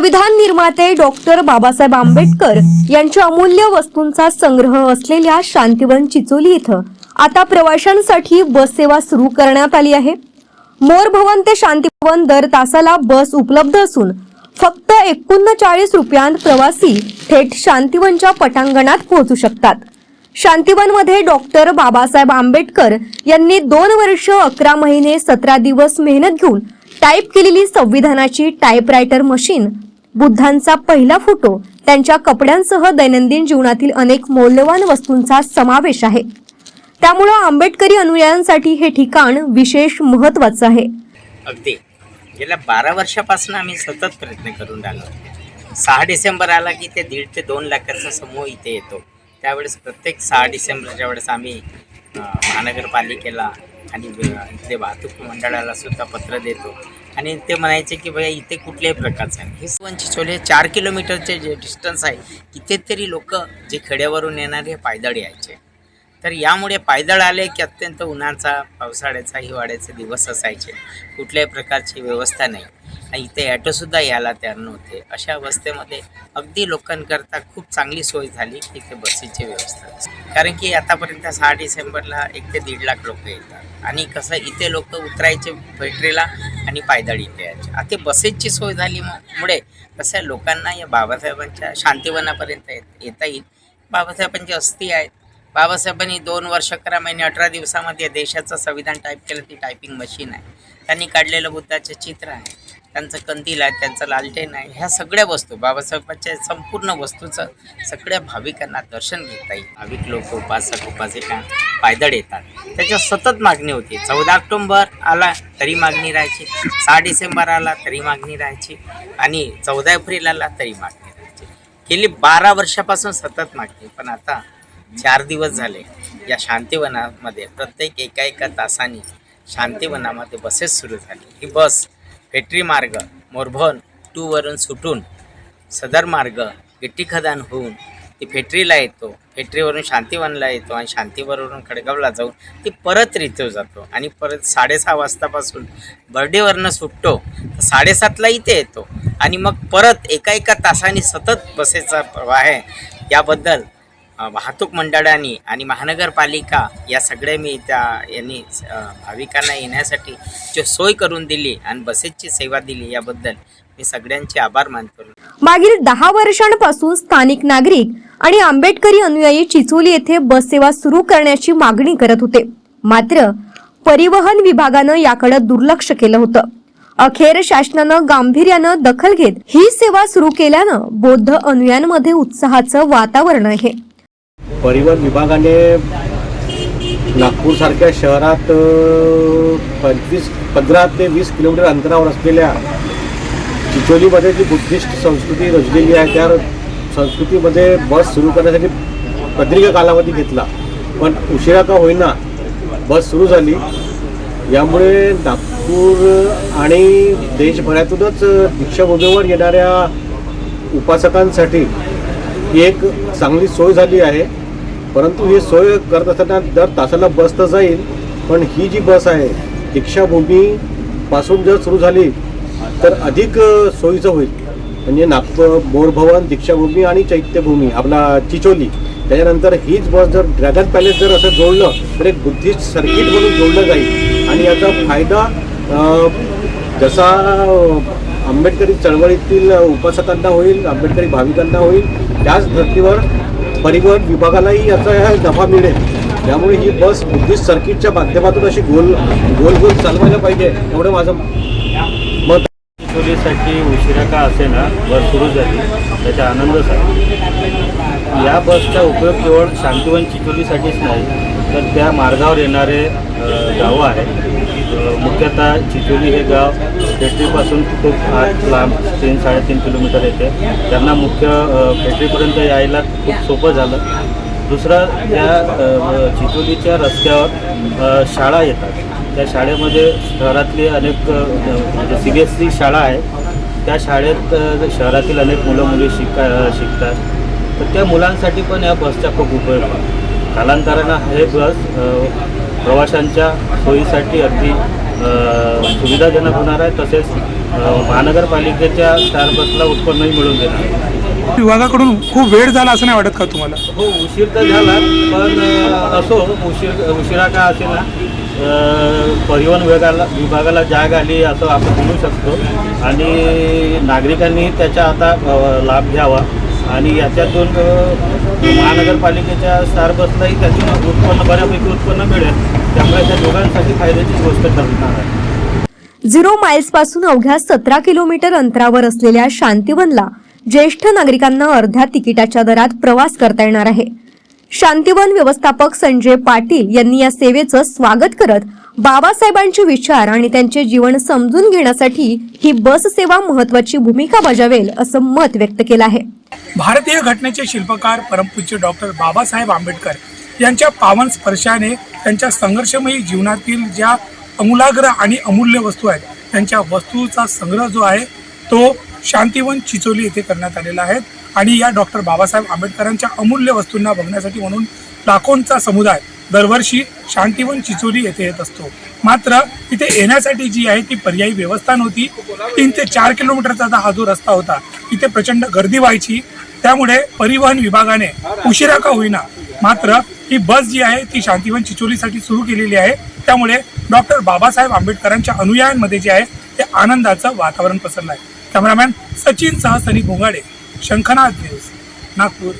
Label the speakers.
Speaker 1: संविधान निर्माते डॉक्टर बाबासाहेब आंबेडकर यांच्या अमूल्य वस्तूंचा संग्रह असलेल्या शांतिवन चिचोली इथं आता प्रवाशांसाठी बस सेवा सुरू करण्यात आली आहे। मोर भवन ते शांतिवन दर तासाला बस उपलब्ध असून फक्त 39 रुपयांत प्रवासी थेट शांतिवनच्या पटांगणात पोहोचू शकतात। शांतिवनमध्ये डॉक्टर बाबासाहेब आंबेडकर यांनी 2 वर्ष 11 महिने 17 दिवस मेहनत घेऊन टाईप केलेली संविधानाची टाईपरायटर मशीन, बुद्धांचा पहिला फोटो, त्यांच्या कपड्यांसह दैनंदिन जीवनातील अनेक मौल्यवान वस्तूंचा समावेश आहे। त्यामुळे आंबेडकरी अनुयायांसाठी हे ठिकाण विशेष महत्त्वाचं आहे।
Speaker 2: अगदी गेल्या 12 वर्षापासून आम्ही सतत प्रयत्न करून राहिलो। 6 डिसेंबर आला की ते 1.5 ते 2 लाखाचा समूह इथे येतो। त्यावेळेस प्रत्येक 6 डिसेंबरच्या वेळेस आम्ही महानगरपालिकेला आणि इथले वाहतूक मंडळाला सुद्धा पत्र देतो आणि ते म्हणायचे की भैया इथे कुठल्याही प्रकारचं नाही। हे चिचोली 4 किलोमीटरचे जे डिस्टन्स आहे, कितीतरी लोक जे खेड्यावरून येणारे पायदळ यायचे। तर यामुळे पायदळ आले की अत्यंत उन्हाचा, पावसाळ्याचा, हिवाळ्याचे दिवस असायचे, कुठल्याही प्रकारची व्यवस्था नाही आणि इथे ॲटोसुद्धा यायला तयार नव्हते। अशा अवस्थेमध्ये अगदी लोकांकरता खूप चांगली सोय झाली की इथे बसीची व्यवस्था, कारण की आतापर्यंत 6 डिसेंबरला 1 ते 1.5 लाख लोक येतात आणि कसं इथे लोक उतरायचे फॅक्टरीला आणि पायदळ इथे यायचे। आता बसेसची सोय झाल्यामुळे कसं लोकांना या बाबासाहेबांच्या शांतिवनापर्यंत येता येईल। बाबासाहेबांची अस्थी आहेत। बाबासाहेबांनी 2 वर्ष 11 महिने 18 दिवसामध्ये देशाचं संविधान टाईप केलं। ती टायपिंग मशीन आहे। त्यांनी काढलेलं बुद्धाचे चित्र आहे, त्यांचं कंदील आहे, त्यांचं लालटेन आहे। ह्या सगळ्या वस्तू बाबासाहेबांच्या संपूर्ण वस्तूचं सगळ्या भाविकांना दर्शन घेता येईल। भाविक लोक, उपासक, उपासिका पायदळ येतात, त्याच्या सतत मागणी होती। 14 ऑक्टोबर आला तरी मागणी राहायची, 6 डिसेंबर आला तरी मागणी राहायची आणि 14 एप्रिल आला तरी मागणी राहायची। गेली 12 वर्षापासून सतत मागणी। पण आता 4 दिवस झाले या शांतिवनामध्ये प्रत्येक एका तासाने शांतिवनामध्ये बसेस सुरू झाली। ही बस फेटरी मार्ग मोरभवन 2 वरून सुटून सदर मार्ग गिट्टी खदान होऊन ती फेटरीला येतो, फेटरीवरून शांतिवनला येतो आणि शांतिवनवरून खडगावला जाऊन ती परत रिथं जातो आणि परत 6:30 वाजतापासून बर्डेवरनं सुटतो तर 7:30ला इथे येतो आणि मग परत एका तासाने सतत बसेसचा प्रवाह आहे। याबद्दल वाहतूक मंडळांनी आणि महानगरपालिका या सगळ्या यांनी भाविकांना येण्यासाठी जो सोय करून दिली आणि बसेसची सेवा दिली, याबद्दल मी सगळ्यांचे आभार मानतो।
Speaker 1: मागील 10 वर्षांपासून स्थानिक नागरिक आणि आंबेडकरी अनुयायी चिचोली येथे बस सेवा सुरू करण्याची मागणी करत होते, मात्र परिवहन विभागानं याकडे दुर्लक्ष केलं होतं। अखेर शासनानं गांभीर्यानं दखल घेत ही सेवा सुरू केल्यानं बौद्ध अनुयायांमध्ये उत्साहाचं वातावरण आहे।
Speaker 3: परिवहन विभागाने नागपूरसारख्या शहरात 15 ते 20 किलोमीटर अंतरावर असलेल्या चिचोलीमध्ये जी बुद्धिस्ट संस्कृती रचलेली आहे, त्या संस्कृतीमध्ये बस सुरू करण्यासाठी प्रदीर्घ कालावधी घेतला, पण उशिरा का होईना बस सुरू झाली। यामुळे नागपूर आणि देशभरातूनच दीक्षाभूमीवर येणाऱ्या उपासकांसाठी ही एक चांगली सोय झाली आहे। परंतु ही सोय करत असताना दर तासाला बस तर जाईल, पण ही जी बस आहे दीक्षाभूमीपासून जर सुरू झाली तर अधिक सोयीचं होईल। म्हणजे नागपूर, मोरभवन, दीक्षाभूमी आणि चैत्यभूमी आपला चिचोली, त्याच्यानंतर हीच बस जर ड्रॅगन पॅलेस जर असं जोडलं तर एक बुद्धिस्ट सर्किट म्हणून जोडलं जाईल आणि याचा फायदा जसा आंबेडकरी चळवळीतील उपासकांना होईल, आंबेडकरी भाविकांना होईल, त्याच धर्तीवर परिवहन विभागालाही याचा नफा मिळेल। त्यामुळे ही बस बुद्धिस्ट सर्किटच्या माध्यमातून अशी गोल चालवायला पाहिजे, एवढं माझं मत।
Speaker 4: चिचोलीसाठी उशिरा का असेना बस सुरू झाली, त्याचा आनंदच आहे। या बसचा उपयोग केवळ शांतिवन चिचोलीसाठीच नाही, तर त्या मार्गावर येणारे गावं आहेत। मुख्यतः चिचोली हे गाव फेटरीपासून खूप लांब 3-3.5 किलोमीटर येते, त्यांना मुख्य फेटरीपर्यंत यायला खूप सोपं झालं। दुसरा, त्या चिचोलीच्या रस्त्यावर शाळा येतात, त्या शाळेमध्ये शहरातली अनेक म्हणजे CBSE शाळा आहे, त्या शाळेत शहरातील अनेक मुलं मुली शिकतात, तर त्या मुलांसाठी पण या बसचा खूप उपयोग आहे। कालांतरानं हे बस प्रवाशांच्या सोयीसाठी अगदी सुविधाजनक होणार आहे, तसेच महानगरपालिकेच्या स्टार बसला उत्पन्नही मिळून देणार.
Speaker 5: विभागाकडून खूप वेळ झाला असं नाही वाटत का तुम्हाला?
Speaker 4: हो, उशीर तर झाला, पण असो उशिरा का असे ना, परिवहन विभागाला जाग आली असं आपण म्हणू शकतो. आणि नागरिकांनी त्याचा आता लाभ घ्यावा आणि याच्यातून महानगरपालिकेच्या स्टार बसलाही त्यातून उत्पन्न बऱ्यापैकी उत्पन्न मिळेल. त्यामुळे त्या दोघांसाठी फायद्याची गोष्ट ठरणार आहे.
Speaker 1: 0 माइल्स पासून अवघ्या 17 किलोमीटर अंतरावर असलेल्या शांतिवनला ज्येष्ठ नागरिकांना अर्ध्या तिकिटाच्या दरात प्रवास करता येणार आहे. शांतिवन व्यवस्थापक संजय पाटील यांनी या सेवेचं स्वागत करत बाबासाहेबांचे विचार आणि त्यांचे जीवन समजून घेण्यासाठी ही बस सेवा महत्त्वाची भूमिका बजावेल असं मत व्यक्त केलं आहे.
Speaker 5: भारतीय घटनेचे शिल्पकार परमपूज्य डॉक्टर बाबासाहेब आंबेडकर यांच्या पावन स्पर्शाने त्यांच्या संघर्षमयी जीवनातील ज्या अमूलाग्र आणि अमूल्य वस्तू आहेत त्यांच्या वस्तूचा संग्रह जो आहे तो शांतिवन चिचोली येथे करण्यात आलेला आहे. आणि या डॉक्टर बाबासाहेब आंबेडकरांच्या अमूल्य वस्तूंना बघण्यासाठी म्हणून लाखोंचा समुदाय दरवर्षी शांतिवन चिचोली येथे येत असतो. मात्र इथे येण्यासाठी जी आहे ती पर्यायी व्यवस्था नव्हती. 3 ते 4 किलोमीटरचा हा जो रस्ता होता तिथे प्रचंड गर्दी व्हायची. त्यामुळे परिवहन विभागाने उशिरा का होईना मात्र ही बस जी आहे ती शांतिवन चिचोलीसाठी सुरू केलेली आहे. त्यामुळे डॉक्टर बाबासाहेब आंबेडकरांच्या अनुयायांमध्ये जे आहे ते आनंदाचं वातावरण पसरलं आहे. कॅमेरामॅन सचिन सह सनी भोंगाडे, शंखनाथ न्यूज, नागपूर.